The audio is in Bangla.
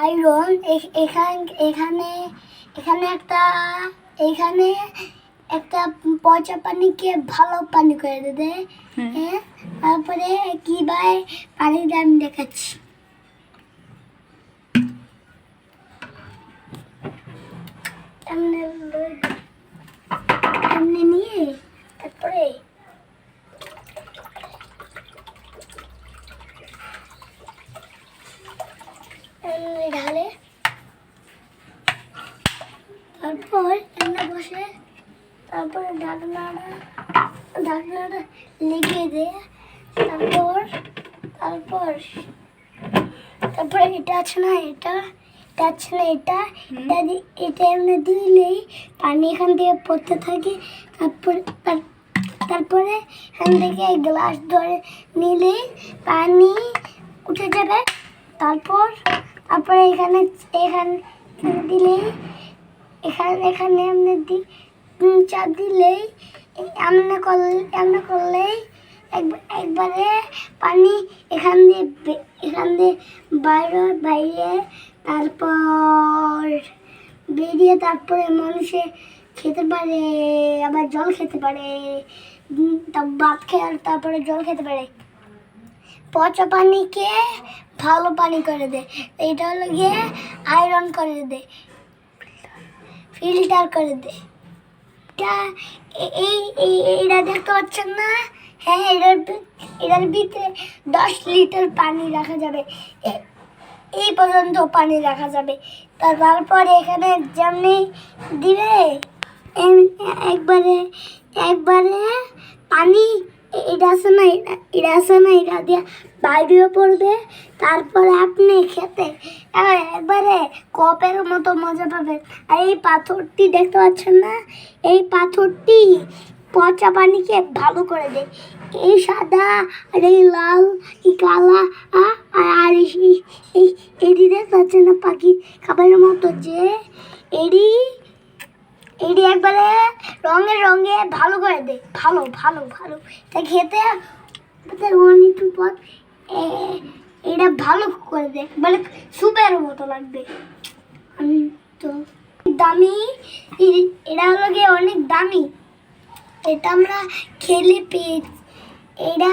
আয়রন এখানে এখানে একটা এখানে একটা পচা পানিকে ভালো পানি করে দেয়। হ্যাঁ, তারপরে কিভাবে পানি দিয়ে আমি দেখাচ্ছি। এমনি নিয়ে তারপরে ঢালে, তারপর এমনি বসে, তারপরে ঢাকনাটা লেগে দেয়। তারপর এটা আছে না, এটা এমনি দিলেই পানি এখান থেকে পড়তে থাকে। তারপরে এখান থেকে গ্লাস ধরে নিলেই পানি উঠে যাবে। তারপরে এখানে দিলেই এখানে এমনি চাপ দিলেই এমনি করলেই একবারে পানি এখান দিয়ে বাইরে তারপর বেরিয়ে তারপরে মানুষে খেতে পারে, আবার জল খেতে পারে, ভাত খেয়ে তারপরে জল খেতে পারে। পচা পানিকে ভালো পানি করে দেয়, এটা হলো গিয়ে আয়রন করে দেয়, ফিল্টার করে দেয়। এইটা দেখতে পাচ্ছেন না? হ্যাঁ, এটার ভিতরে 10 লিটার পানি রাখা যাবে, এই পর্যন্ত পানি রাখা যাবে। তারপরে এখানে যেমনি দিবে একবারে পানি এটা আছে না, এটা দিয়ে বাইরেও পড়বে। তারপরে আপনি খেতে একবারে কপের মতো মজা পাবেন। আর এই পাথরটি দেখতে পাচ্ছেন না, এই পাথরটি পচা পানিকে ভালো করে দেয়। এই সাদা আর এই লাল, এই কালা আর এটি দেখতে পাচ্ছেন না, পাখি খাবারের মতো যে এটি একবারে রঙে ভালো করে দেয়, ভালো। তাই খেতে অনেক পথ এটা ভালো করে দেয়, মানে সুপের মতো লাগবে। তো দামি, এটা হলো গিয়ে অনেক দামি, এটা আমরা খেলে পেয়ে এটা